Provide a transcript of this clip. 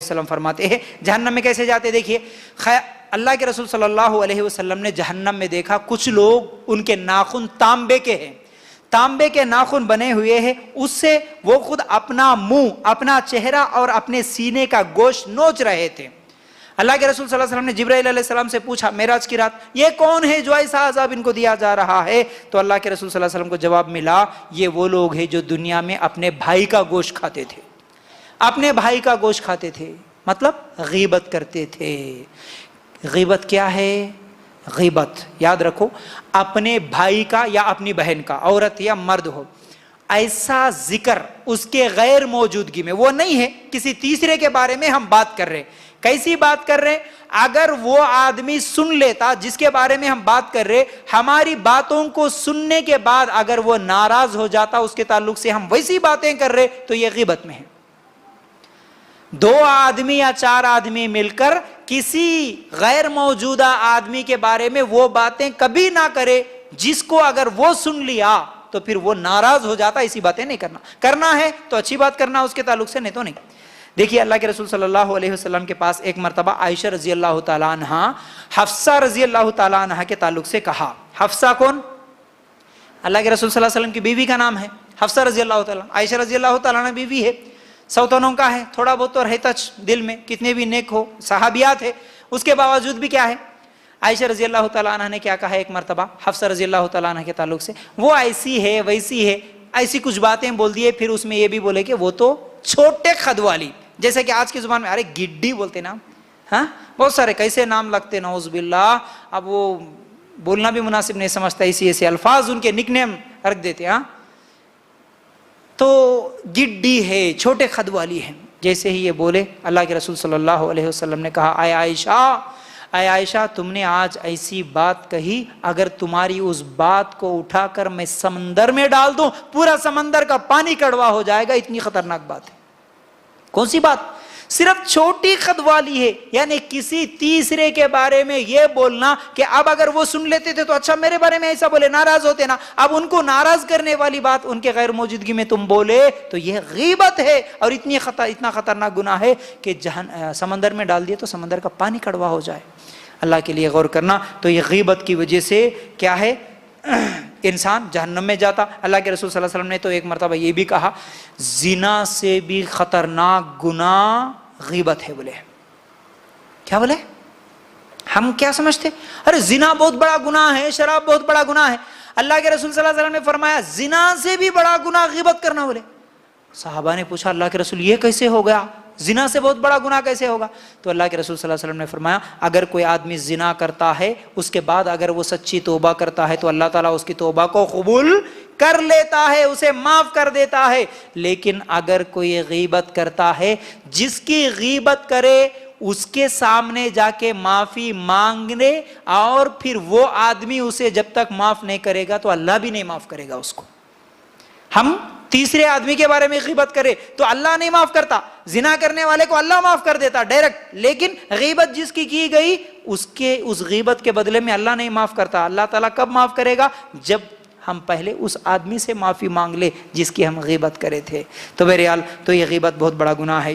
वसल्लम फरमाते हैं जहन्नम में कैसे जाते। देखिए अल्लाह के रसूल सल्लल्लाहु अलैहि वसल्लम ने जहन्नम में देखा कुछ लोग उनके नाखून तांबे के हैं, तांबे के नाखून बने हुए हैं, उससे वो खुद अपना मुंह, अपना चेहरा और अपने सीने का गोश्त नोच रहे थे। अल्लाह के रसूल सल्लल्लाहु अलैहि वसल्लम ने जिब्राइल अलैहिस्सलाम से पूछा मेराज की रात, ये कौन है जो ऐसा अजाब इनको दिया जा रहा है? तो अल्लाह के रसूल सल्लल्लाहु अलैहि वसल्लम को जवाब मिला, ये वो लोग हैं जो दुनिया में अपने भाई का गोश्त खाते थे, अपने भाई का गोश्त खाते थे, मतलब गीबत करते थे। गीबत क्या है? गीबत याद रखो, अपने भाई का या अपनी बहन का, औरत या मर्द हो, ऐसा जिक्र उसके गैर मौजूदगी में, वो नहीं है किसी तीसरे के बारे में हम बात कर रहे हैं। कैसी बात कर रहे हैं? अगर वो आदमी सुन लेता जिसके बारे में हम बात कर रहे, हमारी बातों को सुनने के बाद अगर वो नाराज हो जाता उसके ताल्लुक से हम वैसी बातें कर रहे, तो ये गीबत में है। दो आदमी या चार आदमी मिलकर किसी गैर मौजूदा आदमी के बारे में वो बातें कभी ना करे जिसको अगर वो सुन लिया तो फिर वो नाराज हो जाता। ऐसी बातें नहीं करना, करना है तो अच्छी बात करना उसके ताल्लुक से, नहीं तो नहीं। देखिए अल्लाह के रसूल सल्लल्लाहु अलैहि वसल्लम के पास एक मरतबा आयशा रजी अल्लाह ताला अन्हा हफ्सा रजी अल्लाह ताला अन्हा के ताल्लुक से कहा। हफ्सा कौन? अल्लाह के रसूल सल्लल्लाहु अलैहि वसल्लम की बीवी का नाम है हफ्सा रजी अल्लाह ताला। आयशा रजी अल्लाह ताला अन्हा बीवी है, सौतनों का है, थोड़ा बहुत तो रहता दिल में, कितने भी नेक हो, सहाबियात है, उसके बावजूद भी क्या है, आयशा रजी अल्लाह ताला अन्हा ने क्या कहा एक मरतबा हफ्सा रजी अल्लाह ताला अन्हा के ताल्लुक से, वो ऐसी है वैसी है, ऐसी कुछ बातें बोल दिए। फिर उसमें ये भी बोले कि वो तो छोटे खद वाली, जैसे कि आज की जुबान में अरे गिड्डी बोलते ना, हाँ बहुत सारे कैसे नाम लगते नौजुबिल्लाह, अब वो बोलना भी मुनासिब नहीं समझता, ऐसी ऐसे अल्फाज उनके निकनेम रख देते। हाँ तो गिड्डी है, छोटे खद वाली है। जैसे ही ये बोले अल्लाह के रसूल सल्लल्लाहु अलैहि वसल्लम ने कहा आय आयशा तुमने आज ऐसी बात कही, अगर तुम्हारी उस बात को उठाकर मैं समंदर में डाल दूं पूरा समंदर का पानी कड़वा हो जाएगा, इतनी खतरनाक बात है। कौन सी बात? सिर्फ छोटी खद वाली है, यानी किसी तीसरे के बारे में यह बोलना कि अब अगर वो सुन लेते थे तो अच्छा मेरे बारे में ऐसा बोले, नाराज होते ना, अब उनको नाराज करने वाली बात उनके गैर मौजूदगी में तुम बोले तो यह गीबत है और इतना खतरनाक गुनाह है कि समंदर में डाल दिए तो समंदर का पानी कड़वा हो जाए। अल्लाह के लिए गौर करना। तो यह गीबत की वजह से क्या है, इंसान जहन्नम में जाता। अल्लाह के रसूल सल्लल्लाहु अलैहि वसल्लम ने तो एक मरतबा ये भी कहा जिना से भी खतरनाक गुनाह गीबत है। बोले क्या? बोले हम क्या समझते, अरे जिना बहुत बड़ा गुनाह है, शराब बहुत बड़ा गुनाह है। अल्लाह के रसूल सल्लल्लाहु अलैहि वसल्लम ने फरमाया जिना से भी बड़ा गुनाह गीबत करना। बोले साहबा ने पूछा अल्लाह के रसूल ये कैसे हो गया, जिना से बहुत बड़ा गुनाह कैसे होगा? तो अल्लाह के रसूल सल्लल्लाहु अलैहि वसल्लम ने फरमाया अगर कोई आदमी जिना करता है उसके बाद अगर वो सच्ची तौबा करता है तो अल्लाह ताला उसकी तौबा को कबूल कर लेता है, उसे माफ कर देता है। लेकिन अगर कोई गीबत करता है, जिसकी गीबत करे उसके सामने जाके माफी मांगने और फिर वो आदमी उसे जब तक माफ नहीं करेगा तो अल्लाह भी नहीं माफ करेगा उसको। हम तीसरे आदमी के बारे में गीबत करे तो अल्लाह नहीं माफ करता, जिना करने वाले को अल्लाह माफ कर देता डायरेक्ट, लेकिन गीबत जिसकी की गई उसके उस गीबत के बदले में अल्लाह नहीं माफ करता। अल्लाह ताला कब माफ करेगा? जब हम पहले उस आदमी से माफी मांग ले जिसकी हम गीबत करे थे। तो बहरहाल तो ये गीबत बहुत बड़ा गुनाह है।